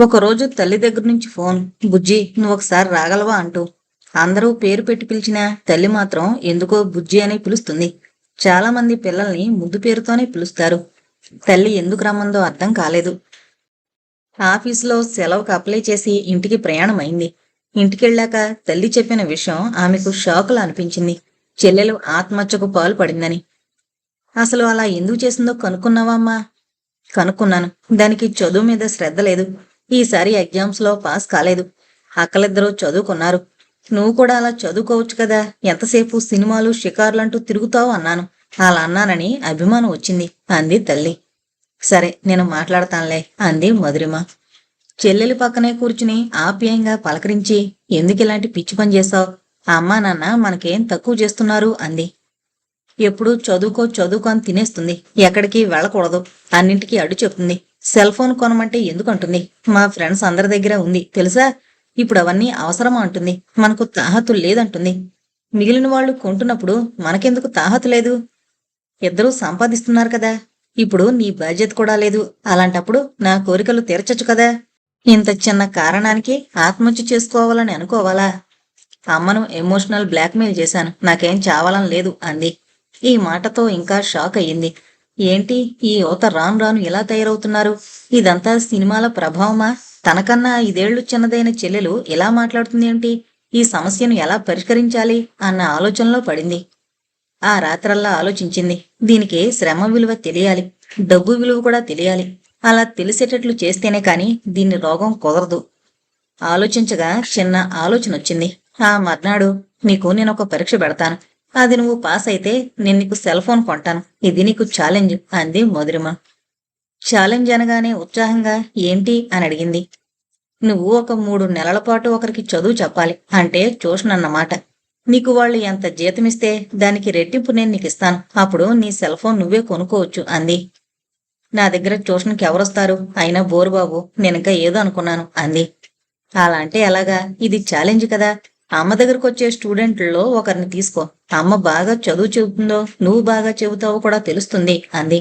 ఒకరోజు తల్లి దగ్గర నుంచి ఫోన్. బుజ్జి, నువ్వు ఒకసారి రాగలవా అంటూ. అందరూ పేరు పెట్టి పిలిచినా తల్లి మాత్రం ఎందుకో బుజ్జి అని పిలుస్తుంది. చాలా మంది పిల్లల్ని ముద్దు పేరుతోనే పిలుస్తారు. తల్లి ఎందుకు రమ్మందో అర్థం కాలేదు. ఆఫీసులో సెలవుకు అప్లై చేసి ఇంటికి ప్రయాణమైంది. ఇంటికెళ్ళాక తల్లి చెప్పిన విషయం ఆమెకు షాకులా అనిపించింది. చెల్లెలు ఆత్మహత్యకు పాలు పడిందని. అసలు అలా ఎందుకు చేసిందో కనుక్కున్నావా అమ్మా? కనుక్కున్నాను. దానికి చదువు మీద శ్రద్ధ లేదు. ఈసారి ఎగ్జామ్స్ లో పాస్ కాలేదు. అక్కలిద్దరూ చదువుకున్నారు. నువ్వు కూడా అలా చదువుకోవచ్చు కదా, ఎంతసేపు సినిమాలు షికార్లంటూ తిరుగుతావు అన్నాను. అలా అన్నానని అభిమానం వచ్చింది అంది తల్లి. సరే, నేను మాట్లాడతానులే అంది మధురిమ. చెల్లెలి పక్కనే కూర్చుని ఆప్యాయంగా పలకరించి, ఎందుకు ఇలాంటి పిచ్చి పని చేశావు? అమ్మా నాన్న మనకేం తక్కువ చేస్తున్నారు అంది. ఎప్పుడూ చదువుకో చదువుకో అని తినేస్తుంది. ఎక్కడికి వెళ్ళకూడదు, అన్నింటికీ అడ్డు చెప్తుంది. సెల్ ఫోన్ కొనమంటే ఎందుకంటుంది? మా ఫ్రెండ్స్ అందరి దగ్గర ఉంది తెలుసా, ఇప్పుడు అవన్నీ అవసరమా అంటుంది. మనకు తాహతు లేదంటుంది. మిగిలిన వాళ్ళు కొంటున్నప్పుడు మనకెందుకు తాహతు లేదు? ఇద్దరూ సంపాదిస్తున్నారు కదా, ఇప్పుడు నీ బాధ్యత కూడా లేదు. అలాంటప్పుడు నా కోరికలు తీర్చచ్చు కదా. ఇంత చిన్న కారణానికి ఆత్మహత్య చేసుకోవాలని అనుకోవాలా? అమ్మను ఎమోషనల్ బ్లాక్మెయిల్ చేశాను, నాకేం చావాలని లేదు అంది. ఈ మాటతో ఇంకా షాక్ అయ్యింది. ఏంటి ఈ యువత రాను రాను ఎలా తయారవుతున్నారు? ఇదంతా సినిమాల ప్రభావమా? తనకన్నా 5 ఏళ్లు చిన్నదైన చెల్లెలు ఎలా మాట్లాడుతుంది ఏంటి? ఈ సమస్యను ఎలా పరిష్కరించాలి అన్న ఆలోచనలో పడింది. ఆ రాత్రల్లా ఆలోచించింది. దీనికి శ్రమ విలువ తెలియాలి, డబ్బు విలువ కూడా తెలియాలి. అలా తెలిసేటట్లు చేస్తేనే కాని దీన్ని రోగం కుదరదు. ఆలోచించగా చిన్న ఆలోచన వచ్చింది. ఆ మర్నాడు, నీకు నేనొక పరీక్ష పెడతాను. అది నువ్వు పాస్ అయితే నేను నీకు సెల్ ఫోన్ కొంటాను. ఇది నీకు ఛాలెంజ్ అంది మధురిమ. ఛాలెంజ్ అనగానే ఉత్సాహంగా ఏంటి అని అడిగింది. నువ్వు ఒక 3 నెలల పాటు ఒకరికి చదువు చెప్పాలి, అంటే ట్యూషన్ అన్నమాట. నీకు వాళ్ళు ఎంత జీతమిస్తే దానికి రెట్టింపు నేను నీకు ఇస్తాను. అప్పుడు నీ సెల్ ఫోన్ నువ్వే కొనుక్కోవచ్చు అంది. నా దగ్గర ట్యూషన్కి ఎవరొస్తారు? అయినా బోరు బాబు, నేనింకా ఏదో అనుకున్నాను అంది. అలా అంటే ఎలాగా? ఇది ఛాలెంజ్ కదా. అమ్మ దగ్గరకు వచ్చే స్టూడెంట్లలో ఒకరిని తీసుకో. అమ్మ బాగా చదువు చెబుతుందో నువ్వు బాగా చెబుతావో కూడా తెలుస్తుంది అంది.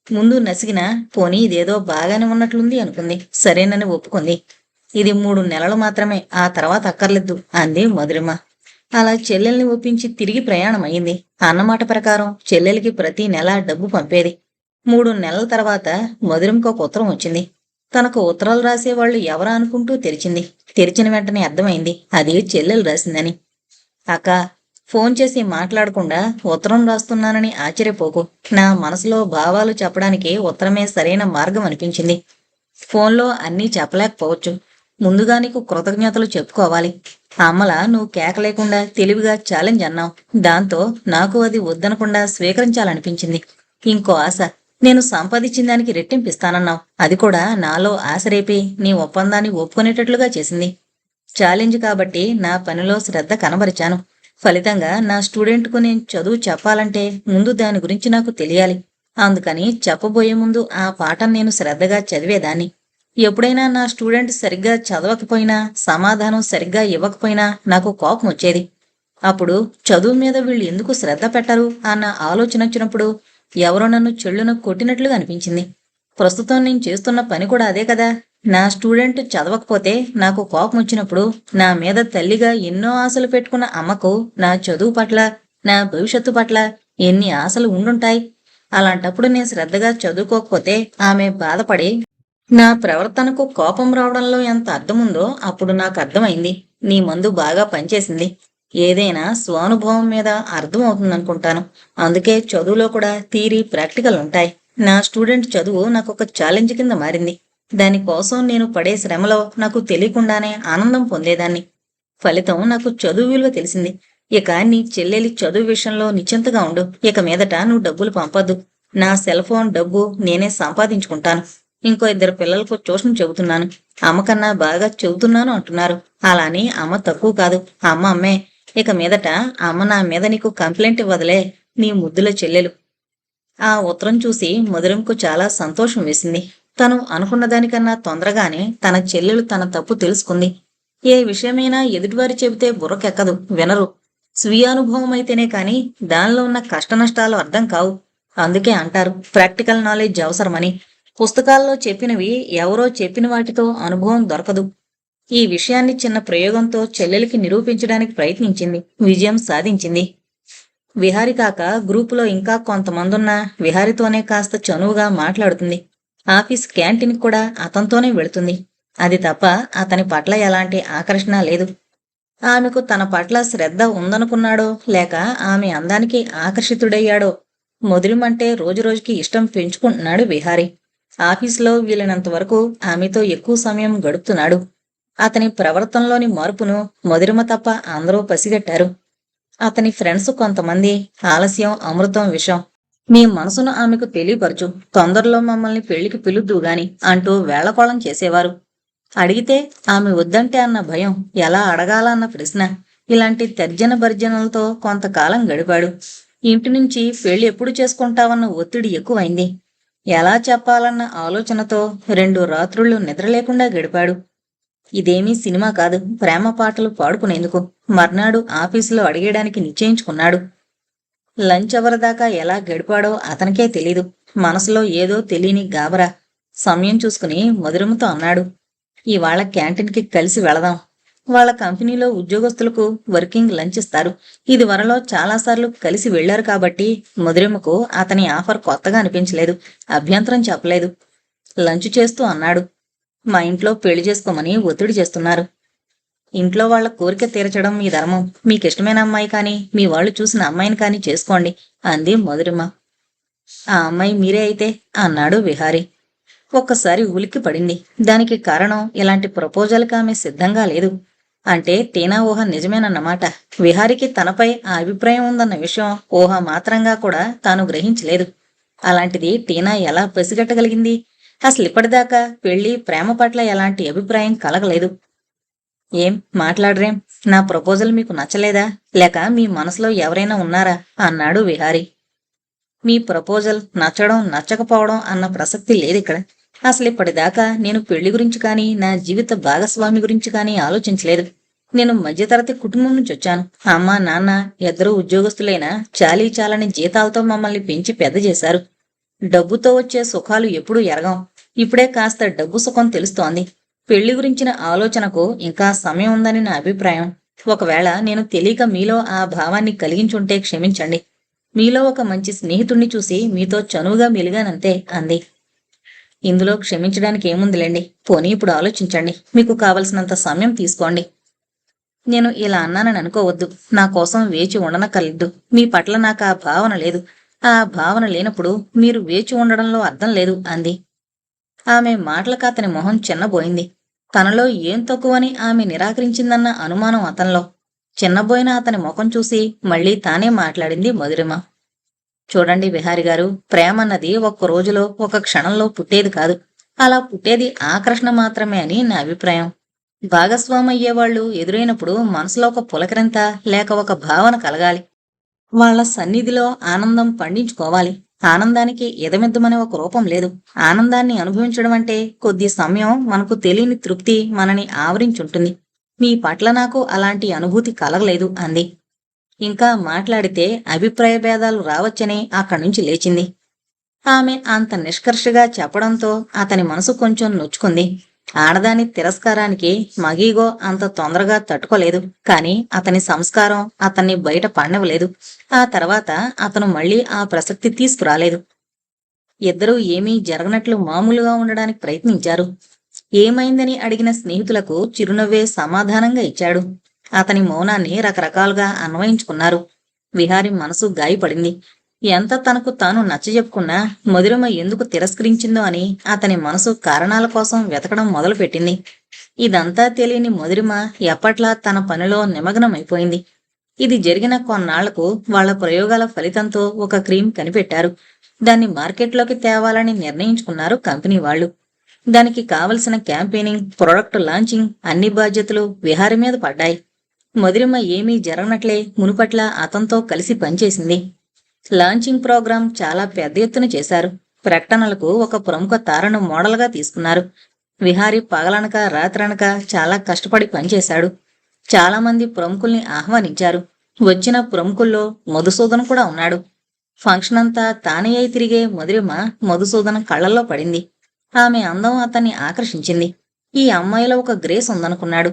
ముందు నసిగిన, పోనీ ఇదేదో బాగానే ఉన్నట్లుంది అనుకుంది. సరేనని ఒప్పుకుంది. ఇది 3 నెలలు మాత్రమే, ఆ తర్వాత అక్కర్లేదు అంది మధురిమ. అలా చెల్లెల్ని ఒప్పించి తిరిగి ప్రయాణం అయింది. అన్నమాట ప్రకారం చెల్లెలికి ప్రతి నెల డబ్బు పంపేది. 3 నెలల తర్వాత మధురిమకు ఒక ఉత్తరం వచ్చింది. తనకు ఉత్తరాలు రాసేవాళ్లు ఎవరా అనుకుంటూ తెరిచింది. తెరిచిన వెంటనే అర్థమైంది అది చెల్లెలు రాసిందని. అక్క, ఫోన్ చేసి మాట్లాడకుండా ఉత్తరం రాస్తున్నానని ఆశ్చర్యపోకు. నా మనసులో భావాలు చెప్పడానికి ఉత్తరమే సరైన మార్గం అనిపించింది. ఫోన్లో అన్నీ చెప్పలేకపోవచ్చు. ముందుగా నీకు కృతజ్ఞతలు చెప్పుకోవాలి. అమ్మలా నువ్వు కేకలేకుండా తెలివిగా ఛాలెంజ్ అన్నావు. దాంతో నాకు అది వద్దనకుండా స్వీకరించాలనిపించింది. ఇంకో ఆశ, నేను సంపాదించిన దానికి రెట్టింపిస్తానన్నావు. అది కూడా నాలో ఆశ రేపి నీ ఒప్పందాన్ని ఒప్పుకునేటట్లుగా చేసింది. ఛాలెంజ్ కాబట్టి నా పనిలో శ్రద్ధ కనబరిచాను. ఫలితంగా నా స్టూడెంట్కు నేను చదువు చెప్పాలంటే ముందు దాని గురించి నాకు తెలియాలి. అందుకని చెప్పబోయే ముందు ఆ పాఠం నేను శ్రద్ధగా చదివేదాన్ని. ఎప్పుడైనా నా స్టూడెంట్ సరిగ్గా చదవకపోయినా, సమాధానం సరిగ్గా ఇవ్వకపోయినా నాకు కోపం వచ్చేది. అప్పుడు చదువు మీద వీళ్ళు ఎందుకు శ్రద్ధ పెట్టరు అన్న ఆలోచన వచ్చినప్పుడు ఎవరో నన్ను చెళ్ళున కొట్టినట్లుగా అనిపించింది. ప్రస్తుతం నేను చేస్తున్న పని కూడా అదే కదా. నా స్టూడెంట్ చదవకపోతే నాకు కోపం వచ్చినప్పుడు నా మీద తల్లిగా ఎన్నో ఆశలు పెట్టుకున్న అమ్మకు నా చదువు పట్ల, నా భవిష్యత్తు పట్ల ఎన్ని ఆశలు ఉండుంటాయి. అలాంటప్పుడు నేను శ్రద్ధగా చదువుకోకపోతే ఆమె బాధపడి నా ప్రవర్తనకు కోపం రావడంలో ఎంత అర్థముందో అప్పుడు నాకు అర్థమైంది. నీ మందు బాగా పనిచేసింది. ఏదైనా స్వానుభవం మీద అర్థం అవుతుందనుకుంటాను. అందుకే చదువులో కూడా థియరీ, ప్రాక్టికల్ ఉంటాయి. నా స్టూడెంట్ చదువు నాకు ఒక ఛాలెంజ్ కింద మారింది. దానికోసం నేను పడే శ్రమలో నాకు తెలియకుండానే ఆనందం పొందేదాన్ని. ఫలితం నాకు చదువు విలువ తెలిసింది. ఇక నీ చెల్లెలి చదువు విషయంలో నిశ్చింతగా ఉండు. ఇక మీదట నువ్వు డబ్బులు పంపొద్దు. నా సెల్ ఫోన్ డబ్బు నేనే సంపాదించుకుంటాను. ఇంకో 2 పిల్లలకు ట్యూషన్ చెబుతున్నాను. అమ్మకన్నా బాగా చెబుతున్నాను అంటున్నారు. అలాని అమ్మ తక్కువ కాదు. అమ్మ అమ్మే. ఇక మీదట అమ్మ నా మీద నీకు కంప్లైంట్ ఇవ్వదులే. నీ ముద్దుల చెల్లెలు. ఆ ఉత్తరం చూసి మధురంకు చాలా సంతోషం వేసింది. తను అనుకున్న దానికన్నా తొందరగానే తన చెల్లెలు తన తప్పు తెలుసుకుంది. ఏ విషయమైనా ఎదుటివారి చెబితే బుర్రకెక్కదు, వినరు. స్వీయానుభవం అయితేనే కాని దానిలో ఉన్న కష్టనష్టాలు అర్థం కావు. అందుకే అంటారు ప్రాక్టికల్ నాలెడ్జ్ అవసరమని. పుస్తకాల్లో చెప్పినవి ఎవరో చెప్పిన వాటితో అనుభవం దొరకదు. ఈ విషయాన్ని చిన్న ప్రయోగంతో చెల్లెలికి నిరూపించడానికి ప్రయత్నించింది. విజయం సాధించింది. విహారి కాక గ్రూపులో ఇంకా కొంతమందున్నా విహారితోనే కాస్త చనువుగా మాట్లాడుతుంది. ఆఫీస్ క్యాంటీన్కి కూడా అతనితోనే వెళుతుంది. అది తప్ప అతని పట్ల ఎలాంటి ఆకర్షణ లేదు. ఆమెకు తన పట్ల శ్రద్ధ ఉందనుకున్నాడో లేక ఆమె అందానికి ఆకర్షితుడయ్యాడో మొదలుమంటే రోజురోజుకి ఇష్టం పెంచుకుంటున్నాడు విహారి. ఆఫీసులో వీలైనంత వరకు ఆమెతో ఎక్కువ సమయం గడుపుతున్నాడు. అతని ప్రవర్తనలోని మార్పును మధురిమ తప్ప అందరూ పసిగట్టారు. అతని ఫ్రెండ్స్ కొంతమంది ఆలస్యం అమృతం విషం. మీ మనసును ఆమెకు తెలియపరచు, తొందరలో మమ్మల్ని పెళ్లికి పిలుద్దు గాని అంటూ వేళకోళం చేసేవారు. అడిగితే ఆమె వద్దంటే అన్న భయం, ఎలా అడగాలన్న ప్రశ్న, ఇలాంటి తర్జన భర్జనలతో కొంతకాలం గడిపాడు. ఇంటి నుంచి పెళ్లి ఎప్పుడు చేసుకుంటావన్న ఒత్తిడి ఎక్కువైంది. ఎలా చెప్పాలన్న ఆలోచనతో 2 రాత్రుళ్ళు నిద్రలేకుండా గడిపాడు. ఇదేమీ సినిమా కాదు, ప్రేమ పాటలు పాడుకునేందుకు. మర్నాడు ఆఫీసులో అడిగేయడానికి నిశ్చయించుకున్నాడు. లంచ్ అవర్ దాకా ఎలా గడిపాడో అతనికే తెలీదు. మనసులో ఏదో తెలియని గాబరా. సమయం చూసుకుని మధురముతో అన్నాడు, ఇవాళ క్యాంటీన్కి కలిసి వెళదాం. వాళ్ళ కంపెనీలో ఉద్యోగస్తులకు వర్కింగ్ లంచ్ ఇస్తారు. ఇదివరలో చాలాసార్లు కలిసి వెళ్లారు కాబట్టి మధురిమకు అతని ఆఫర్ కొత్తగా అనిపించలేదు. అభ్యంతరం చెప్పలేదు. లంచ్ చేస్తూ అన్నాడు, మా ఇంట్లో పెళ్లి చేసుకోమని ఒత్తిడి చేస్తున్నారు. ఇంట్లో వాళ్ల కోరిక తీర్చడం మీ ధర్మం. మీకిష్టమైన అమ్మాయి కానీ మీ వాళ్ళు చూసిన అమ్మాయిని కానీ చేసుకోండి అంది మధురిమ. ఆ అమ్మాయి మీరే అయితే అన్నాడు విహారి. ఒక్కసారి ఉలిక్కి పడింది. దానికి కారణం ఇలాంటి ప్రపోజల్కి ఆమె సిద్ధంగా లేదు. అంటే టీనా ఊహ నిజమేనన్నమాట. విహారికి తనపై ఆ అభిప్రాయం ఉందన్న విషయం ఊహ మాత్రంగా కూడా తాను గ్రహించలేదు. అలాంటిది టీనా ఎలా పసిగట్టగలిగింది? అసలు ఇప్పటిదాకా పెళ్లి ప్రేమ పట్ల ఎలాంటి అభిప్రాయం కలగలేదు. ఏం మాట్లాడరేం? నా ప్రపోజల్ మీకు నచ్చలేదా? లేక మీ మనసులో ఎవరైనా ఉన్నారా అన్నాడు విహారి. మీ ప్రపోజల్ నచ్చడం నచ్చకపోవడం అన్న ప్రసక్తి లేదిక్కడ. అసలు ఇప్పటిదాకా నేను పెళ్లి గురించి కానీ నా జీవిత భాగస్వామి గురించి కానీ ఆలోచించలేదు. నేను మధ్యతరగతి కుటుంబం నుంచి వచ్చాను. అమ్మ నాన్న ఇద్దరూ ఉద్యోగస్తులైనా చాలీ చాలని జీతాలతో మమ్మల్ని పెంచి పెద్ద చేశారు. డబ్బుతో వచ్చే సుఖాలు ఎప్పుడూ ఎరగం. ఇప్పుడే కాస్త డబ్బు సుఖం తెలుస్తోంది. పెళ్లి గురించిన ఆలోచనకు ఇంకా సమయం ఉందని నా అభిప్రాయం. ఒకవేళ నేను తెలియక మీలో ఆ భావాన్ని కలిగించుంటే క్షమించండి. మీలో ఒక మంచి స్నేహితుణ్ణి చూసి మీతో చనువుగా మెలిగానంతే అంది. ఇందులో క్షమించడానికి ఏముందిలేండి. పోనీ ఇప్పుడు ఆలోచించండి. మీకు కావలసినంత సమయం తీసుకోండి. నేను ఇలా అన్నానని అనుకోవద్దు. నా కోసం వేచి ఉండనక్కర్లేదు. మీ పట్ల నాకు ఆ భావన లేదు. ఆ భావన లేనప్పుడు మీరు వేచి ఉండడంలో అర్థం లేదు అంది. ఆమె మాటలకు అతని మొహం చిన్నబోయింది. తనలో ఏం తక్కువని ఆమె నిరాకరించిందన్న అనుమానం అతనిలో. చిన్నబోయిన అతని ముఖం చూసి మళ్లీ తానే మాట్లాడింది మధురిమ. చూడండి విహారి గారు, ప్రేమన్నది ఒక్క రోజులో ఒక క్షణంలో పుట్టేది కాదు. అలా పుట్టేది ఆకర్షణ మాత్రమే అని నా అభిప్రాయం. భాగస్వామి అయ్యేవాళ్లు ఎదురైనప్పుడు మనసులో ఒక పులకరింత లేక ఒక భావన కలగాలి. వాళ్ల సన్నిధిలో ఆనందం పండించుకోవాలి. ఆనందానికి ఎదమెద్దమనే ఒక రూపం లేదు. ఆనందాన్ని అనుభవించడం అంటే కొద్ది సమయం మనకు తెలియని తృప్తి మనని ఆవరించుంటుంది. మీ పట్ల నాకు అలాంటి అనుభూతి కలగలేదు అంది. ఇంకా మాట్లాడితే అభిప్రాయ భేదాలు రావచ్చని అక్కడి నుంచి లేచింది. ఆమె అంత నిష్కర్షగా చెప్పడంతో అతని మనసు కొంచెం నొచ్చుకుంది. ఆడదాని తిరస్కారానికి మగీగో అంత తొందరగా తట్టుకోలేదు. కాని అతని సంస్కారం అతన్ని బయట పడనివ్వలేదు. ఆ తర్వాత అతను మళ్లీ ఆ ప్రసక్తి తీసుకురాలేదు. ఇద్దరూ ఏమీ జరగనట్లు మామూలుగా ఉండడానికి ప్రయత్నించారు. ఏమైందని అడిగిన స్నేహితులకు చిరునవ్వే సమాధానంగా ఇచ్చాడు. అతని మౌనాన్ని రకరకాలుగా అన్వయించుకున్నారు. విహారి మనసు గాయపడింది. ఎంత తనకు తాను నచ్చజెప్పుకున్నా మధురిమ ఎందుకు తిరస్కరించిందో అని అతని మనసు కారణాల కోసం వెతకడం మొదలుపెట్టింది. ఇదంతా తెలియని మధురిమ ఎప్పట్లా తన పనిలో నిమగ్నమైపోయింది. ఇది జరిగిన కొన్నాళ్లకు వాళ్ల ప్రయోగాల ఫలితంతో ఒక క్రీమ్ కనిపెట్టారు. దాన్ని మార్కెట్లోకి తేవాలని నిర్ణయించుకున్నారు కంపెనీ వాళ్లు. దానికి కావలసిన క్యాంపెయినింగ్, ప్రొడక్ట్ లాంచింగ్ అన్ని బాధ్యతలు విహారి మీద పడ్డాయి. మధురిమ ఏమీ జరగనట్లే మునుపట్ల అతనితో కలిసి పనిచేసింది. లాంచింగ్ ప్రోగ్రాం చాలా పెద్ద ఎత్తున చేశారు. ప్రకటనలకు ఒక ప్రముఖ తారను మోడల్గా తీసుకున్నారు. విహారి పగలనక రాత్రనక చాలా కష్టపడి పనిచేశాడు. చాలా మంది ప్రముఖుల్ని ఆహ్వానించారు. వచ్చిన ప్రముఖుల్లో మధుసూదన్ కూడా ఉన్నాడు. ఫంక్షన్ అంతా తానే అయి తిరిగే మధురిమ మధుసూదన్ కళ్లల్లో పడింది. ఆమె అందం అతన్ని ఆకర్షించింది. ఈ అమ్మాయిలో ఒక గ్రేస్ ఉందనుకున్నాడు.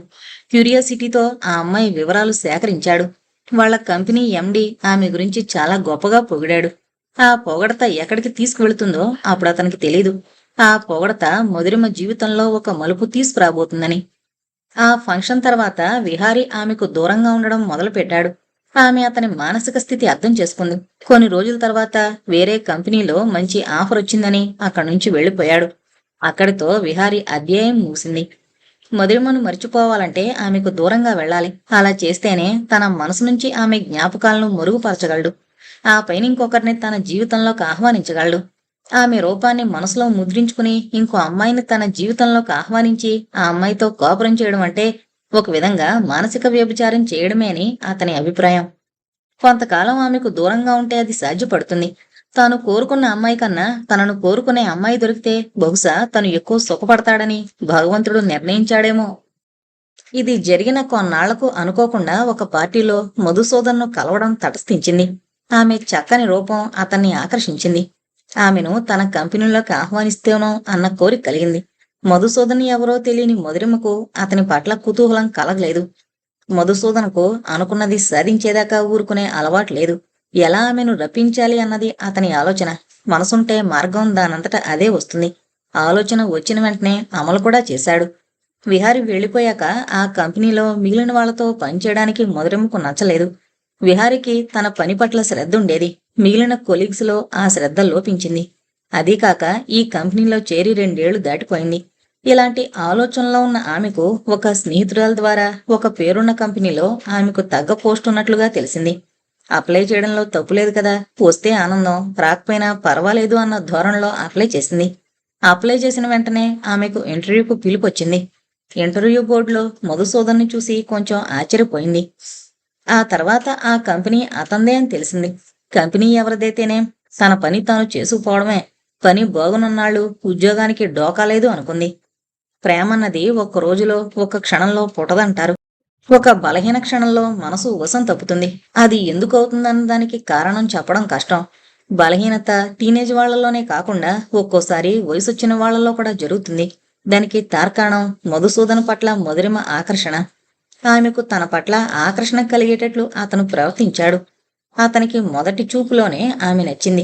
క్యూరియాసిటీతో ఆ అమ్మాయి వివరాలు సేకరించాడు. వాళ్ళ కంపెనీ ఎండి ఆమె గురించి చాలా గొప్పగా పొగిడాడు. ఆ పొగడత ఎక్కడికి తీసుకువెళుతుందో అప్పుడు అతనికి తెలీదు. ఆ పొగడత మధురిమ జీవితంలో ఒక మలుపు తీసుకురాబోతుందని. ఆ ఫంక్షన్ తర్వాత విహారీ ఆమెకు దూరంగా ఉండడం మొదలుపెట్టాడు. ఆమె అతని మానసిక స్థితి అర్థం చేసుకుంది. కొన్ని రోజుల తర్వాత వేరే కంపెనీలో మంచి ఆఫర్ వచ్చిందని అక్కడి నుంచి వెళ్లిపోయాడు. అక్కడితో విహారీ అధ్యాయం ముగిసింది. మధురిమను మర్చిపోవాలంటే ఆమెకు దూరంగా వెళ్ళాలి. అలా చేస్తేనే తన మనసు నుంచి ఆమె జ్ఞాపకాలను మరుగుపరచగలడు. ఆ పైన ఇంకొకరిని తన జీవితంలోకి ఆహ్వానించగలడు. ఆమె రూపాన్ని మనసులో ముద్రించుకుని ఇంకో అమ్మాయిని తన జీవితంలోకి ఆహ్వానించి ఆ అమ్మాయితో కాపురం చేయడం అంటే ఒక విధంగా మానసిక వ్యభిచారం చేయడమే అని అతని అభిప్రాయం. కొంతకాలం ఆమెకు దూరంగా ఉంటే అది సాధ్యపడుతుంది. తాను కోరుకున్న అమ్మాయి కన్నా తనను కోరుకునే అమ్మాయి దొరికితే బహుశా తను ఎక్కువ సుఖపడతాడని భగవంతుడు నిర్ణయించాడేమో. ఇది జరిగిన కొన్నాళ్లకు అనుకోకుండా ఒక పార్టీలో మధుసూదన్ను కలవడం తటస్థించింది. ఆమె చక్కని రూపం అతన్ని ఆకర్షించింది. ఆమెను తన కంపెనీలోకి ఆహ్వానిస్తేనో అన్న కోరిక కలిగింది. మధుసూదన్ ఎవరో తెలియని మధురిమకు అతని పట్ల కుతూహలం కలగలేదు. మధుసూదన్కు అనుకున్నది సాధించేదాకా ఊరుకునే అలవాటు లేదు. ఎలా ఆమెను రప్పించాలి అన్నది అతని ఆలోచన. మనసుంటే మార్గం దానంతట అదే వస్తుంది. ఆలోచన వచ్చిన వెంటనే అమలు కూడా చేశాడు. విహారి వెళ్లిపోయాక ఆ కంపెనీలో మిగిలిన వాళ్లతో పనిచేయడానికి మధురిమకు నచ్చలేదు. విహారికి తన పని పట్ల శ్రద్ధ ఉండేది. మిగిలిన కొలీగ్స్ లో ఆ శ్రద్ధ లోపించింది. అదీకాక ఈ కంపెనీలో చేరి 2 ఏళ్లు దాటిపోయింది. ఇలాంటి ఆలోచనలో ఉన్న ఆమెకు ఒక స్నేహితురాల ద్వారా ఒక పేరున్న కంపెనీలో ఆమెకు తగ్గ పోస్ట్ ఉన్నట్లుగా తెలిసింది. అప్లై చేయడంలో తప్పులేదు కదా, వస్తే ఆనందం, రాకపోయినా పర్వాలేదు అన్న ధోరణిలో అప్లై చేసింది. అప్లై చేసిన వెంటనే ఆమెకు ఇంటర్వ్యూకు పిలుపొచ్చింది. ఇంటర్వ్యూ బోర్డులో మధుసూదన్ని చూసి కొంచెం ఆశ్చర్యపోయింది. ఆ తర్వాత ఆ కంపెనీ అతందే అని తెలిసింది. కంపెనీ ఎవరిదైతేనే తన పని తాను చేసుకుపోవడమే. పని బాగునున్నాళ్ళు ఉద్యోగానికి డోకాలేదు అనుకుంది. ప్రేమన్నది ఒక్క రోజులో ఒక్క క్షణంలో పుట్టదంటారు. ఒక బలహీన క్షణంలో మనసు వశం తప్పుతుంది. అది ఎందుకు అవుతుందన్న దానికి కారణం చెప్పడం కష్టం. బలహీనత టీనేజ్ వాళ్లలోనే కాకుండా ఒక్కోసారి వయసొచ్చిన వాళ్లలో కూడా జరుగుతుంది. దానికి తార్కాణం మధుసూదన్ పట్ల మధురిమ ఆకర్షణ. ఆమెకు తన పట్ల ఆకర్షణ కలిగేటట్లు అతను ప్రవర్తించాడు. అతనికి మొదటి చూపులోనే ఆమె నచ్చింది.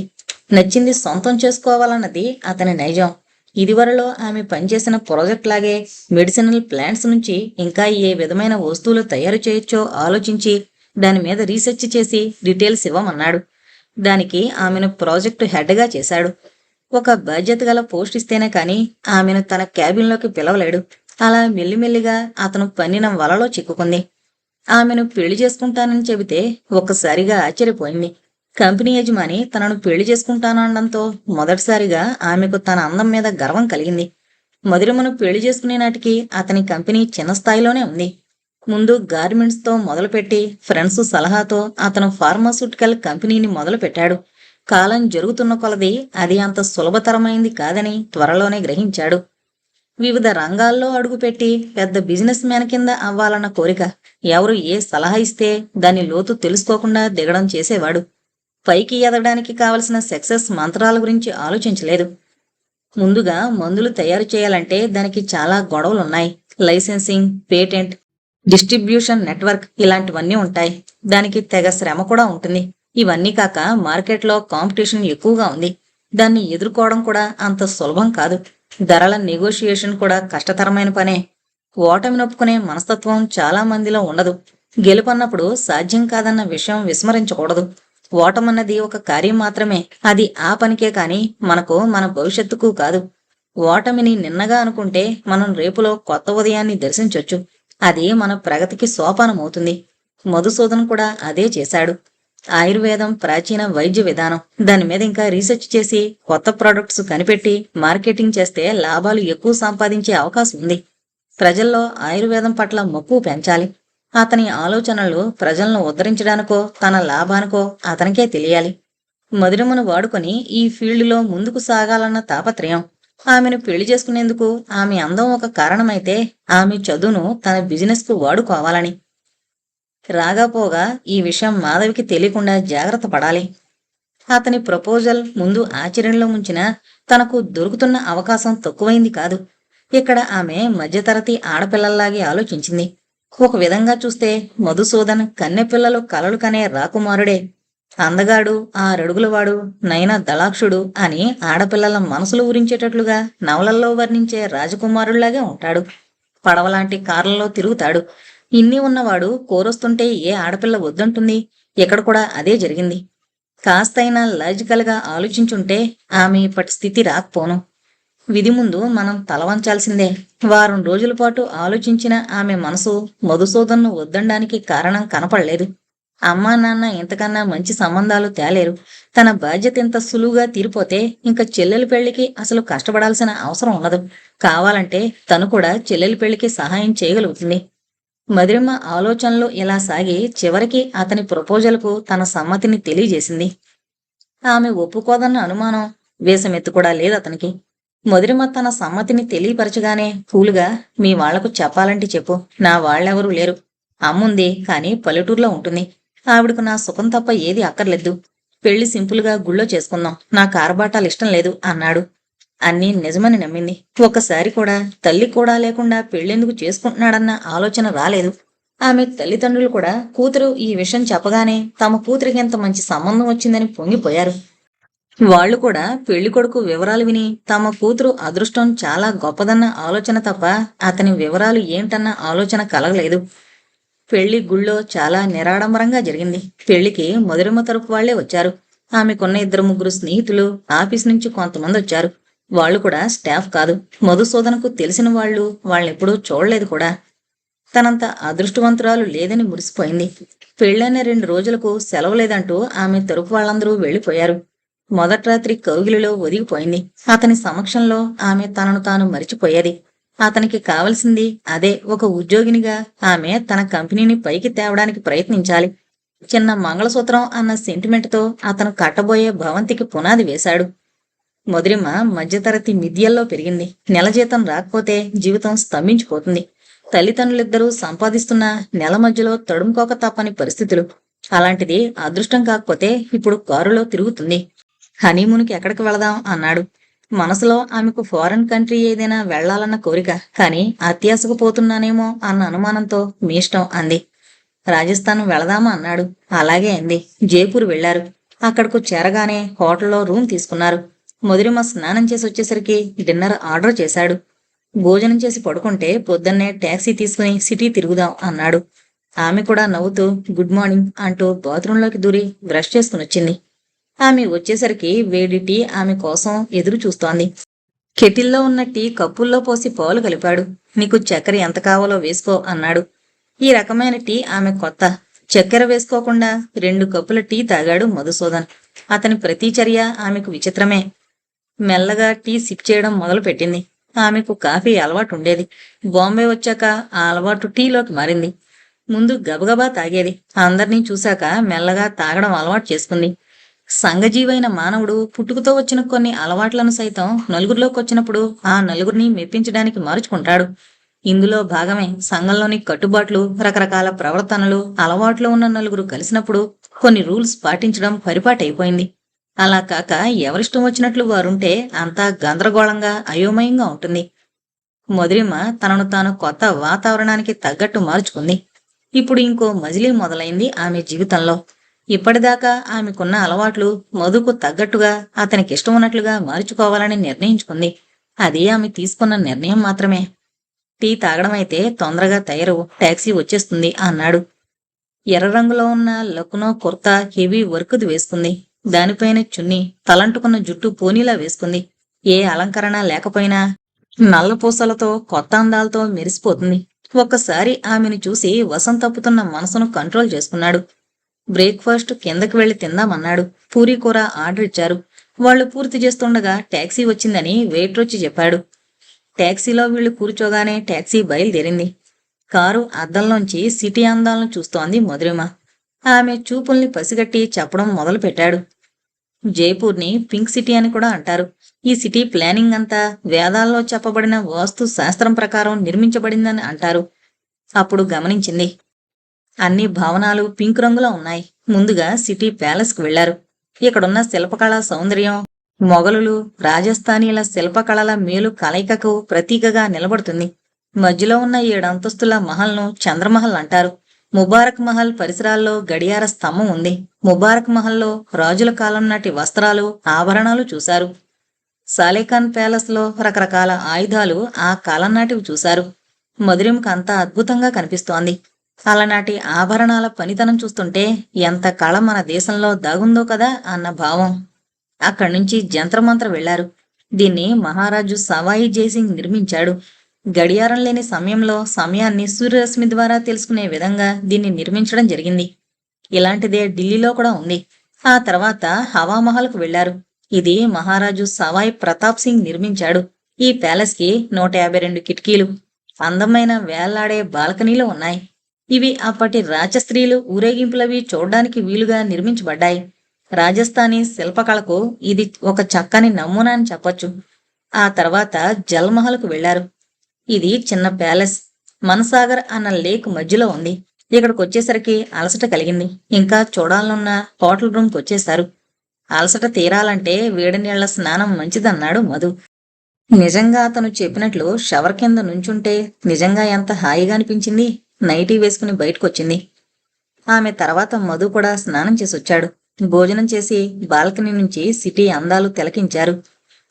నచ్చింది సొంతం చేసుకోవాలన్నది అతని నైజం. ఇదివరలో ఆమె పనిచేసిన ప్రాజెక్ట్ లాగే మెడిసినల్ ప్లాంట్స్ నుంచి ఇంకా ఏ విధమైన వస్తువులు తయారు చేయొచ్చో ఆలోచించి దాని మీద రీసెర్చ్ చేసి డీటెయిల్స్ ఇవ్వమన్నాడు. దానికి ఆమెను ప్రాజెక్టు హెడ్గా చేశాడు. ఒక బాధ్యత గల పోస్ట్ ఇస్తేనే కాని ఆమెను తన క్యాబిన్లోకి పిలవలేడు. అలా మెల్లిమెల్లిగా అతను పన్నిన వలలో చిక్కుకుంది. ఆమెను పెళ్లి చేసుకుంటానని చెబితే ఒక్కసారిగా ఆశ్చర్యపోయింది. కంపెనీ యజమాని తనను పెళ్లి చేసుకుంటానడంతో మొదటిసారిగా ఆమెకు తన అందం మీద గర్వం కలిగింది. మధురిమను పెళ్లి చేసుకునే నాటికి అతని కంపెనీ చిన్న స్థాయిలోనే ఉంది. ముందు గార్మెంట్స్తో మొదలుపెట్టి ఫ్రెండ్స్ సలహాతో అతను ఫార్మాస్యూటికల్ కంపెనీని మొదలుపెట్టాడు. కాలం జరుగుతున్న కొలది అది అంత సులభతరమైంది కాదని త్వరలోనే గ్రహించాడు. వివిధ రంగాల్లో అడుగుపెట్టి పెద్ద బిజినెస్ మ్యాన్ కింద అవ్వాలన్న కోరిక. ఎవరు ఏ సలహా ఇస్తే దాని లోతు తెలుసుకోకుండా దిగడం చేసేవాడు. పైకి ఎదగడానికి కావలసిన సక్సెస్ మంత్రాల గురించి ఆలోచించలేదు. ముందుగా మందులు తయారు చేయాలంటే దానికి చాలా గొడవలున్నాయి. లైసెన్సింగ్, పేటెంట్, డిస్ట్రిబ్యూషన్ నెట్వర్క్ ఇలాంటివన్నీ ఉంటాయి. దానికి తెగ శ్రమ కూడా ఉంటుంది. ఇవన్నీ కాక మార్కెట్లో కాంపిటీషన్ ఎక్కువగా ఉంది. దాన్ని ఎదుర్కోవడం కూడా అంత సులభం కాదు. ధరల నెగోషియేషన్ కూడా కష్టతరమైన పనే. ఓటమి నొప్పుకునే మనస్తత్వం చాలా మందిలో ఉండదు. గెలుపన్నప్పుడు సాధ్యం కాదన్న విషయం విస్మరించకూడదు. ఓటమన్నది ఒక కార్యం మాత్రమే. అది ఆ పనికే కాని మనకు మన భవిష్యత్తుకు కాదు. ఓటమిని నిన్నగా అనుకుంటే మనం రేపులో కొత్త ఉదయాన్ని దర్శించొచ్చు. అది మన ప్రగతికి సోపానమవుతుంది. మధుసూదన్ కూడా అదే చేశాడు. ఆయుర్వేదం ప్రాచీన వైద్య విధానం. దాని మీద ఇంకా రీసెర్చ్ చేసి కొత్త ప్రొడక్ట్స్ కనిపెట్టి మార్కెటింగ్ చేస్తే లాభాలు ఎక్కువ సంపాదించే అవకాశం ఉంది. ప్రజల్లో ఆయుర్వేదం పట్ల మక్కువ పెంచాలి. అతని ఆలోచనలు ప్రజలను ఉద్ధరించడానికో తన లాభానికో అతనికే తెలియాలి. మధురిమను వాడుకొని ఈ ఫీల్డ్లో ముందుకు సాగాలన్న తాపత్రయం. ఆమెను పెళ్లి చేసుకునేందుకు ఆమె అందం ఒక కారణమైతే ఆమె చదువును తన బిజినెస్కు వాడుకోవాలని. రాగాపోగా ఈ విషయం మాధవికి తెలియకుండా జాగ్రత్త పడాలి. అతని ప్రపోజల్ ముందు ఆచరణలో ఉంచిన తనకు దొరుకుతున్న అవకాశం తక్కువైంది కాదు. ఇక్కడ ఆమె మధ్యతరగతి ఆడపిల్లల్లాగే ఆలోచించింది. ఒక విధంగా చూస్తే మధుసూదన్ కన్నెపిల్లలు కలలు కనే రాకుమారుడే. అందగాడు, ఆరడుగులవాడు, నయన దళాక్షుడు అని ఆడపిల్లల మనసులు ఊరించేటట్లుగా నవలల్లో వర్ణించే రాజకుమారుల్లాగే ఉంటాడు. పడవలాంటి కార్లలో తిరుగుతాడు. ఇన్ని ఉన్నవాడు కోరొస్తుంటే ఏ ఆడపిల్ల వద్దంటుంది? ఇక్కడ కూడా అదే జరిగింది. కాస్తైనా లాజికల్ గా ఆలోచించుంటే ఆమె ఇప్పటి స్థితి రాకపోను. విధి ముందు మనం తలవంచాల్సిందే. వారం రోజుల పాటు ఆలోచించిన ఆమె మనసు మధుసూదన్ను వద్దడానికి కారణం కనపడలేదు. అమ్మా నాన్న ఇంతకన్నా మంచి సంబంధాలు తేలేరు. తన బాధ్యత ఇంత సులువుగా తీరిపోతే ఇంక చెల్లెలి పెళ్లికి అసలు కష్టపడాల్సిన అవసరం ఉండదు. కావాలంటే తను కూడా చెల్లెలి పెళ్లికి సహాయం చేయగలుగుతుంది. మధురిమ ఆలోచనలు ఇలా సాగి చివరికి అతని ప్రపోజల్కు తన సమ్మతిని తెలియజేసింది. ఆమె ఒప్పుకోదన్న అనుమానం వేసమెత్తు కూడా లేదు అతనికి. మధురిమ తన సమ్మతిని తెలియపరచగానే కూలుగా, మీ వాళ్లకు చెప్పాలంటే చెప్పు, నా వాళ్ళెవరూ లేరు. అమ్ముంది, కానీ పల్లెటూరులో ఉంటుంది. ఆవిడకు నా సుఖం తప్ప ఏది అక్కర్లేదు. పెళ్లి సింపుల్గా గుళ్ళో చేసుకుందాం, నా కారబాటాలు ఇష్టం లేదు అన్నాడు. అన్నీ నిజమని నమ్మింది. ఒక్కసారి కూడా తల్లి కూడా లేకుండా పెళ్లెందుకు చేసుకుంటున్నాడన్న ఆలోచన రాలేదు. ఆమె తల్లిదండ్రులు కూడా కూతురు ఈ విషయం చెప్పగానే తమ కూతురికి ఎంత మంచి సంబంధం వచ్చిందని పొంగిపోయారు. వాళ్లు కూడా పెళ్లి కొడుకు వివరాలు విని తమ కూతురు అదృష్టం చాలా గొప్పదన్న ఆలోచన తప్ప అతని వివరాలు ఏంటన్న ఆలోచన కలగలేదు. పెళ్లి గుళ్ళో చాలా నిరాడంబరంగా జరిగింది. పెళ్లికి మధురిమ తరపు వాళ్లే వచ్చారు. ఆమెకున్న 2-3 స్నేహితులు, ఆఫీస్ నుంచి కొంతమంది వచ్చారు. వాళ్లు కూడా స్టాఫ్ కాదు. మధుసూదనకు తెలిసిన వాళ్ళు వాళ్ళెప్పుడూ చూడలేదు కూడా. తనంత అదృష్టవంతురాలు లేదని మురిసిపోయింది. పెళ్లైన 2 రోజులకు సెలవు లేదంటూ ఆమె తరపు వాళ్ళందరూ వెళ్లిపోయారు. మొదటి రాత్రి కౌగిలిలో ఒదిగిపోయింది. అతని సమక్షంలో ఆమె తనను తాను మరిచిపోయేది. అతనికి కావలసింది అదే. ఒక ఉద్యోగినిగా ఆమె తన కంపెనీని పైకి తేవడానికి ప్రయత్నించాలి. చిన్న మంగళసూత్రం అన్న సెంటిమెంట్తో అతను కట్టబోయే భవంతికి పునాది వేశాడు. మధురిమ మధ్యతరగతి మిద్యల్లో పెరిగింది. నెల జీతం రాకపోతే జీవితం స్తంభించిపోతుంది. తల్లిదండ్రులిద్దరూ సంపాదిస్తున్న నెల మధ్యలో తడుముకోక తప్పని పరిస్థితులు. అలాంటిది అదృష్టం కాకపోతే ఇప్పుడు కారులో తిరుగుతుంది. హనీమూన్కి ఎక్కడికి వెళదాం అన్నాడు. మనసులో ఆమెకు ఫారెన్ కంట్రీ ఏదైనా వెళ్లాలన్న కోరిక, కానీ అత్యాశకు పోతున్నానేమో అన్న అనుమానంతో మీ ఇష్టం అంది. రాజస్థాన్ వెళదామా అన్నాడు. అలాగే అంది. జైపూర్ వెళ్లారు. అక్కడకు చేరగానే హోటల్లో రూమ్ తీసుకున్నారు. మధురిమ స్నానం చేసి వచ్చేసరికి డిన్నర్ ఆర్డర్ చేశాడు. భోజనం చేసి పడుకుంటే పొద్దున్నే టాక్సీ తీసుకుని సిటీ తిరుగుదాం అన్నాడు. ఆమె కూడా నవ్వుతూ గుడ్ మార్నింగ్ అంటూ బాత్రూంలోకి దూరి బ్రష్ చేసుకుని వచ్చింది. ఆమె వచ్చేసరికి వేడి టీ ఆమె కోసం ఎదురు చూస్తోంది. కెటిల్లో ఉన్న టీ కప్పుల్లో పోసి పాలు కలిపాడు. నీకు చక్కెర ఎంత కావాలో వేసుకో అన్నాడు. ఈ రకమైన టీ ఆమె కొత్త. చక్కెర వేసుకోకుండా 2 కప్పుల టీ తాగాడు మధుసూదన్. అతని ప్రతి చర్య ఆమెకు విచిత్రమే. మెల్లగా టీ సిప్ చేయడం మొదలు పెట్టింది. ఆమెకు కాఫీ అలవాటు ఉండేది. బాంబే వచ్చాక ఆ అలవాటు టీలోకి మారింది. ముందు గబగబా తాగేది. అందర్నీ చూశాక మెల్లగా తాగడం అలవాటు చేసుకుంది. సంఘజీవైన మానవుడు పుట్టుకతో వచ్చిన కొన్ని అలవాట్లను సైతం నలుగురిలోకి వచ్చినప్పుడు ఆ నలుగురిని మెప్పించడానికి మార్చుకుంటాడు. ఇందులో భాగమే సంఘంలోని కట్టుబాట్లు, రకరకాల ప్రవర్తనలు, అలవాట్లు ఉన్న నలుగురు కలిసినప్పుడు కొన్ని రూల్స్ పాటించడం పరిపాటైపోయింది. అలా కాక ఎవరిష్టం వచ్చినట్లు వారుంటే అంతా గందరగోళంగా అయోమయంగా ఉంటుంది. మధురిమ తనను తాను కొత్త వాతావరణానికి తగ్గట్టు మార్చుకుంది. ఇప్పుడు ఇంకో మజిలీ మొదలైంది ఆమె జీవితంలో. ఇప్పటిదాకా ఆమెకున్న అలవాట్లు మధుకు తగ్గట్టుగా అతనికి ఇష్టం ఉన్నట్లుగా మార్చుకోవాలని నిర్ణయించుకుంది. అది ఆమె తీసుకున్న నిర్ణయం మాత్రమే. టీ తాగడమైతే తొందరగా తయారవు, టాక్సీ వచ్చేస్తుంది అన్నాడు. ఎర్ర రంగులో ఉన్న లకునో కుర్తా హెవీ వర్క్ది వేసుకుంది. దానిపైన చున్నీ, తలంటుకున్న జుట్టు పోనీలా వేసుకుంది. ఏ అలంకరణ లేకపోయినా నల్ల పూసలతో కొత్త అందాలతో మెరిసిపోతుంది. ఒక్కసారి ఆమెను చూసి వసం తప్పుతున్న మనసును కంట్రోల్ చేసుకున్నాడు. బ్రేక్ఫాస్ట్ కిందకి వెళ్లి తిందామన్నాడు. పూరీ కూర ఆర్డర్ ఇచ్చారు. వాళ్లు పూర్తి చేస్తుండగా టాక్సీ వచ్చిందని వెయిటర్ వచ్చి చెప్పాడు. టాక్సీలో వీళ్లు కూర్చోగానే టాక్సీ బయలుదేరింది. కారు అద్దంలోంచి సిటీ అందాలను చూస్తోంది మధురిమ. ఆమె చూపుల్ని పసిగట్టి చెప్పడం మొదలు పెట్టాడు. జైపూర్ని పింక్ సిటీ అని కూడా అంటారు. ఈ సిటీ ప్లానింగ్ అంతా వేదాల్లో చెప్పబడిన వాస్తు శాస్త్రం ప్రకారం నిర్మించబడిందని అంటారు. అప్పుడు గమనించింది. అన్ని భవనాలు పింక్ రంగులో ఉన్నాయి. ముందుగా సిటీ ప్యాలెస్కు వెళ్లారు. ఇక్కడున్న శిల్పకళా సౌందర్యం మొఘలులు, రాజస్థానీల శిల్పకళల మేలు కలయికకు ప్రతీకగా నిలబడుతుంది. మధ్యలో ఉన్న 7 అంతస్తుల మహల్ను చంద్రమహల్ అంటారు. ముబారక్ మహల్ పరిసరాల్లో గడియార స్తంభం ఉంది. ముబారక్ మహల్లో రాజుల కాలం నాటి వస్త్రాలు, ఆభరణాలు చూశారు. సాలేఖాన్ ప్యాలెస్ లో రకరకాల ఆయుధాలు ఆ కాలం నాటివి చూశారు. మధురిమకు అంత అద్భుతంగా కనిపిస్తోంది. అలనాటి ఆభరణాల పనితనం చూస్తుంటే ఎంత కళ మన దేశంలో దాగుందో కదా అన్న భావం. అక్కడి నుంచి జంత్రమంత్ర వెళ్లారు. దీన్ని మహారాజు సవాయి జైసింగ్ నిర్మించాడు. గడియారం లేని సమయంలో సమయాన్ని సూర్యరశ్మి ద్వారా తెలుసుకునే విధంగా దీన్ని నిర్మించడం జరిగింది. ఇలాంటిదే ఢిల్లీలో కూడా ఉంది. ఆ తర్వాత హవామహల్కు వెళ్లారు. ఇది మహారాజు సవాయ్ ప్రతాప్ సింగ్ నిర్మించాడు. ఈ ప్యాలెస్ కి 152 కిటికీలు, అందమైన వేళ్లాడే బాల్కనీలు ఉన్నాయి. ఇవి అప్పటి రాజస్త్రీలు ఊరేగింపులవి చూడ్డానికి వీలుగా నిర్మించబడ్డాయి. రాజస్థానీ శిల్పకళకు ఇది ఒక చక్కని నమూనా అని చెప్పొచ్చు. ఆ తర్వాత జల్మహల్కు వెళ్లారు. ఇది చిన్న ప్యాలెస్. మన్సాగర్ అన్న లేక్ మధ్యలో ఉంది. ఇక్కడికి వచ్చేసరికి అలసట కలిగింది. ఇంకా చూడాలనున్న హోటల్ రూమ్కి వచ్చేశారు. అలసట తీరాలంటే వేడి నీళ్ల స్నానం మంచిదన్నాడు మధు. నిజంగా అతను చెప్పినట్లు షవర్ కింద నుంచుంటే నిజంగా ఎంత హాయిగా అనిపించింది. నైటీ వేసుకుని బయటకొచ్చింది. ఆమె తర్వాత మధు కూడా స్నానం చేసొచ్చాడు. భోజనం చేసి బాల్కనీ నుంచి సిటీ అందాలు తిలకించారు.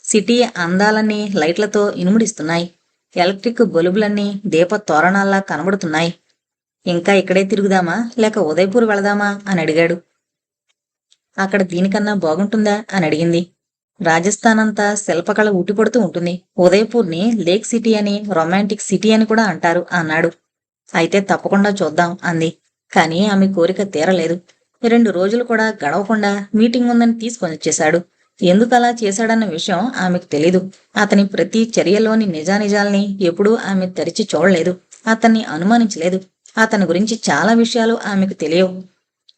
సిటీ అందాలన్నీ లైట్లతో ఇనుముడిస్తున్నాయి. ఎలక్ట్రిక్ బల్బులన్నీ దీప తోరణాల్లా కనబడుతున్నాయి. ఇంకా ఇక్కడే తిరుగుదామా లేక ఉదయపూర్ వెళదామా అని అడిగాడు. అక్కడ దీనికన్నా బాగుంటుందా అని అడిగింది. రాజస్థాన్ అంతా శిల్పకళ ఉట్టిపడుతూ ఉంటుంది. ఉదయపూర్ని లేక్ సిటీ అని, రొమాంటిక్ సిటీ అని కూడా అంటారు అన్నాడు. అయితే తప్పకుండా చూద్దాం అంది. కానీ ఆమె కోరిక తీరలేదు. 2 రోజులు కూడా గడవకుండా మీటింగ్ ఉందని తీసుకొని వచ్చేశాడు. ఎందుకలా చేశాడన్న విషయం ఆమెకు తెలీదు. అతని ప్రతి చర్యలోని నిజానిజాల్ని ఎప్పుడూ ఆమె తెరిచి చూడలేదు. అతన్ని అనుమానించలేదు. అతని గురించి చాలా విషయాలు ఆమెకు తెలియవు.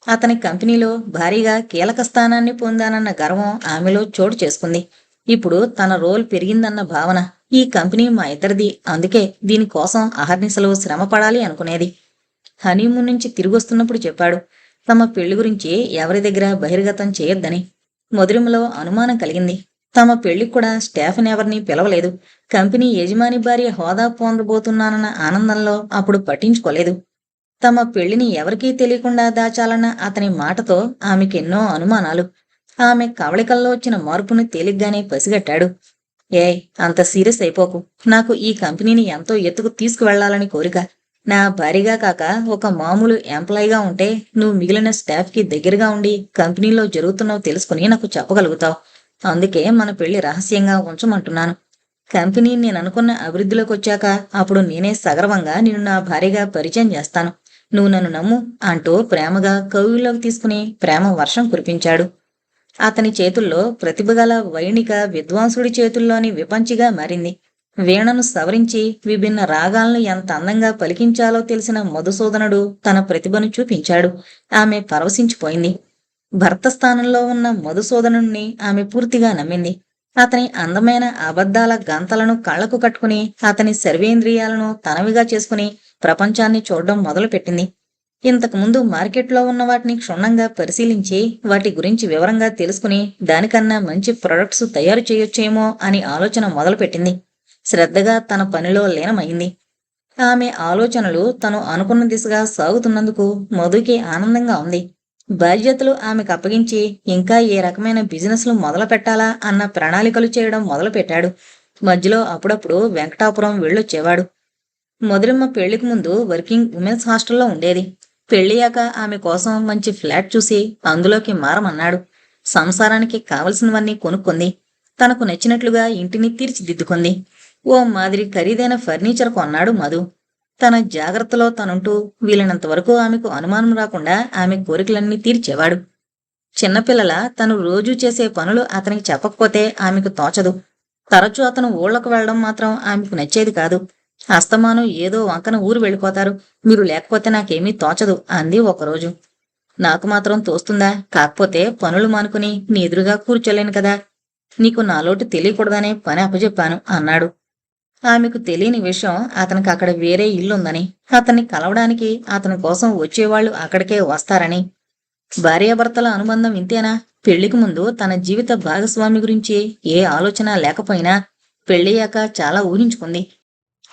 అతని కంపెనీలో భారీగా కీలక స్థానాన్ని పొందానన్న గర్వం ఆమెలో చోటు చేసుకుంది. ఇప్పుడు తన రోల్ పెరిగిందన్న భావన. ఈ కంపెనీ మా ఇద్దరిది, అందుకే దీనికోసం అహర్నిశలు శ్రమ పడాలి అనుకునేది. హనీమూన్ నుంచి తిరిగొస్తున్నప్పుడు చెప్పాడు. తమ పెళ్లి గురించి ఎవరి దగ్గర బహిర్గతం చేయొద్దని. మధురిమలో అనుమానం కలిగింది. తమ పెళ్లికి కూడా స్టాఫ్ని ఎవరిని పిలవలేదు. కంపెనీ యజమాని భార్య హోదా పొందబోతున్నానన్న ఆనందంలో అప్పుడు పట్టించుకోలేదు. తమ పెళ్లిని ఎవరికీ తెలియకుండా దాచాలన్న అతని మాటతో ఆమెకెన్నో అనుమానాలు. ఆమె కవళికల్లో వచ్చిన మార్పును తేలిగ్గానే పసిగట్టాడు. అంత సీరియస్ అయిపోకు. నాకు ఈ కంపెనీని ఎంతో ఎత్తుకు తీసుకువెళ్లాలని కోరిక. నా భారీగా కాక ఒక మామూలు ఎంప్లాయీగా ఉంటే నువ్వు మిగిలిన స్టాఫ్కి దగ్గరగా ఉండి కంపెనీలో జరుగుతున్నావు తెలుసుకుని నాకు చెప్పగలుగుతావు. అందుకే మన పెళ్లి రహస్యంగా ఉంచమంటున్నాను. కంపెనీ నేను అనుకున్న అభివృద్ధిలోకి వచ్చాక అప్పుడు నేనే సగర్వంగా నిన్ను నా భార్యగా పరిచయం చేస్తాను. నువ్వు నన్ను నమ్ము అంటూ ప్రేమగా కౌగిల్లోకి తీసుకుని ప్రేమ వర్షం కురిపించాడు. అతని చేతుల్లో ప్రతిభగల వైణిక విద్వాంసుడి చేతుల్లోని విపంచిగా మారింది. వీణను సవరించి విభిన్న రాగాలను ఎంత అందంగా పలికించాలో తెలిసిన మధుసూదనుడు తన ప్రతిభను చూపించాడు. ఆమె పరవశించిపోయింది. భర్త స్థానంలో ఉన్న మధుసూదనుణ్ణి ఆమె పూర్తిగా నమ్మింది. అతని అందమైన అబద్ధాల గంతలను కళ్లకు కట్టుకుని అతని సర్వేంద్రియాలను తనవిగా చేసుకుని ప్రపంచాన్ని చూడడం మొదలుపెట్టింది. ఇంతకుముందు మార్కెట్లో ఉన్న వాటిని క్షుణ్ణంగా పరిశీలించి వాటి గురించి వివరంగా తెలుసుకుని దానికన్నా మంచి ప్రొడక్ట్స్ తయారు చేయొచ్చేమో అని ఆలోచన మొదలుపెట్టింది. శ్రద్ధగా తన పనిలో లీనమైంది. ఆమె ఆలోచనలు తను అనుకున్న దిశగా సాగుతున్నందుకు మధుకి ఆనందంగా ఉంది. బాధ్యతలు ఆమెకు అప్పగించి ఇంకా ఏ రకమైన బిజినెస్లు మొదలు పెట్టాలా అన్న ప్రణాళికలు చేయడం మొదలుపెట్టాడు. మధ్యలో అప్పుడప్పుడు వెంకటాపురం వెళ్ళొచ్చేవాడు. మధురిమ్మ పెళ్లికి ముందు వర్కింగ్ ఉమెన్స్ హాస్టల్లో ఉండేది. పెళ్లియాక ఆమె కోసం మంచి ఫ్లాట్ చూసి అందులోకి మారమన్నాడు. సంసారానికి కావలసినవన్నీ కొనుక్కుంది. తనకు నచ్చినట్లుగా ఇంటిని తీర్చిదిద్దుకుంది. ఓ మాదిరి ఖరీదైన ఫర్నిచర్ కొన్నాడు మధు. తన జాగ్రత్తలో తనుంటూ వీలైనంత వరకు ఆమెకు అనుమానం రాకుండా ఆమె కోరికలన్నీ తీర్చేవాడు. చిన్నపిల్లల తను రోజూ చేసే పనులు అతనికి చెప్పకపోతే ఆమెకు తోచదు. తరచూ అతను ఊళ్ళకు వెళ్లడం మాత్రం ఆమెకు నచ్చేది కాదు. అస్తమానం ఏదో వంకన ఊరు వెళ్ళిపోతారు. మీరు లేకపోతే నాకేమీ తోచదు అంది ఒకరోజు. నాకు మాత్రం తోస్తుందా? కాకపోతే పనులు మానుకుని నీ ఎదురుగా కూర్చోలేను కదా. నీకు నాలోటు తెలియకూడదనే పని అప్పచెప్పాను అన్నాడు. ఆమెకు తెలియని విషయం అతనికి అక్కడ వేరే ఇల్లుందని, అతన్ని కలవడానికి అతని కోసం వచ్చేవాళ్లు అక్కడికే వస్తారని. భార్యాభర్తల అనుబంధం ఇంతేనా? పెళ్లికి ముందు తన జీవిత భాగస్వామి గురించి ఏ ఆలోచన లేకపోయినా పెళ్ళయ్యాక చాలా ఊహించుకుంది.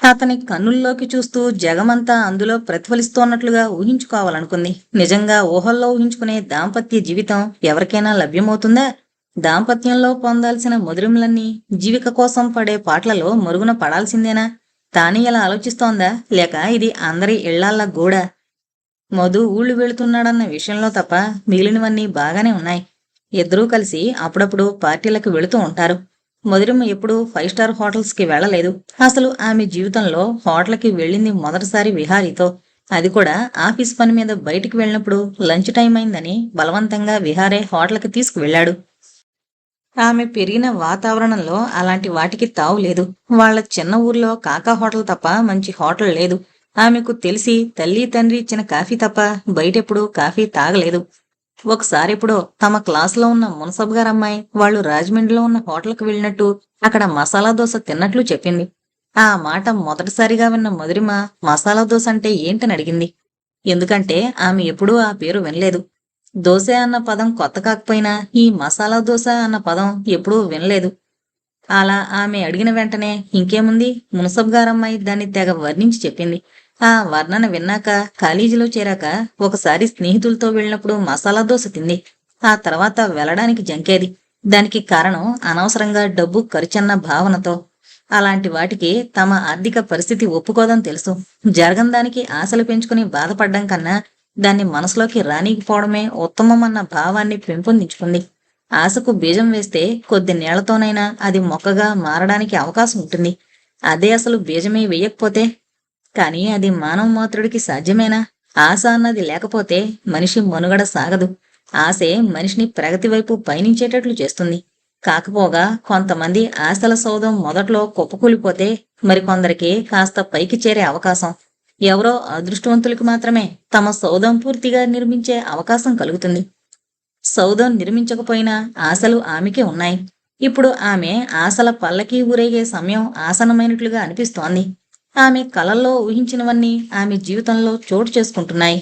అతని కన్నుల్లోకి చూస్తూ జగమంతా అందులో ప్రతిఫలిస్తోన్నట్లుగా ఊహించుకోవాలనుకుంది. నిజంగా ఊహల్లో ఊహించుకునే దాంపత్య జీవితం ఎవరికైనా లభ్యమవుతుందా? దాంపత్యంలో పొందాల్సిన మధురిమలన్నీ జీవిక కోసం పడే పాటలలో మరుగున పడాల్సిందేనా? తానే ఇలా ఆలోచిస్తోందా, లేక ఇది అందరి ఇళ్లాళ్ళ గూడా? మధు ఊళ్ళు వెళుతున్నాడన్న విషయంలో తప్ప మిగిలినవన్నీ బాగానే ఉన్నాయి. ఇద్దరూ కలిసి అప్పుడప్పుడు పార్టీలకు వెళుతూ ఉంటారు. మధురిమ ఎప్పుడూ 5 స్టార్ హోటల్స్కి వెళ్ళలేదు. అసలు ఆమె జీవితంలో హోటల్కి వెళ్ళింది మొదటిసారి విహారీతో. అది కూడా ఆఫీస్ పని మీద బయటికి వెళ్ళినప్పుడు లంచ్ టైం అయిందని బలవంతంగా విహారే హోటల్కి తీసుకువెళ్ళాడు. ఆమె పెరిగిన వాతావరణంలో అలాంటి వాటికి తావు లేదు. వాళ్ళ చిన్న ఊర్లో కాకా హోటల్ తప్ప మంచి హోటల్ లేదు. ఆమెకు తెలిసి తల్లి తండ్రి ఇచ్చిన కాఫీ తప్ప బయటెప్పుడూ కాఫీ తాగలేదు. ఒకసారెప్పుడో తమ క్లాసులో ఉన్న మున్సబ్ గారు అమ్మాయి వాళ్ళు రాజమండ్రిలో ఉన్న హోటల్కి వెళ్ళినట్టు, అక్కడ మసాలా దోశ తిన్నట్లు చెప్పింది. ఆ మాట మొదటిసారిగా విన్న మధురిమ మసాలా దోశ అంటే ఏంటని అడిగింది. ఎందుకంటే ఆమె ఎప్పుడూ ఆ పేరు వినలేదు. దోశ అన్న పదం కొత్త కాకపోయినా ఈ మసాలా దోశ అన్న పదం ఎప్పుడూ వినలేదు. అలా ఆమె అడిగిన వెంటనే ఇంకేముంది, మున్సబ్ గారమ్మాయి దాన్ని తెగ వర్ణించి చెప్పింది. ఆ వర్ణన విన్నాక కాలేజీలో చేరాక ఒకసారి స్నేహితులతో వెళ్ళినప్పుడు మసాలా దోశ తింది. ఆ తర్వాత వెళ్ళడానికి జంకేది. దానికి కారణం అనవసరంగా డబ్బు ఖర్చన్న భావనతో. అలాంటి వాటికి తమ ఆర్థిక పరిస్థితి ఒప్పుకోదని తెలుసు. జరగని దానికి ఆశలు పెంచుకుని బాధపడ్డం కన్నా దాన్ని మనసులోకి రానీకపోవడమే ఉత్తమమన్న భావాన్ని పెంపొందించుకుంది. ఆశకు బీజం వేస్తే కొద్ది నేళ్లతోనైనా అది మొక్కగా మారడానికి అవకాశం ఉంటుంది. అదే అసలు బీజమే వేయకపోతే? కానీ అది మానవ మాత్రుడికి సాధ్యమేనా? ఆశ అన్నది లేకపోతే మనిషి మనుగడ సాగదు. ఆశే మనిషిని ప్రగతి వైపు పయనించేటట్లు చేస్తుంది. కాకపోగా కొంతమంది ఆశల సౌధం మొదట్లో కుప్పకూలిపోతే మరికొందరికి కాస్త పైకి చేరే అవకాశం, ఎవరో అదృష్టవంతులకు మాత్రమే తమ సౌధం పూర్తిగా నిర్మించే అవకాశం కలుగుతుంది. సౌధం నిర్మించకపోయినా ఆశలు ఆమెకే ఉన్నాయి. ఇప్పుడు ఆమె ఆశల పల్లకీ ఊరేగే సమయం ఆసన్నమైనట్లుగా అనిపిస్తోంది. ఆమె కలల్లో ఊహించినవన్నీ ఆమె జీవితంలో చోటు చేసుకుంటున్నాయి.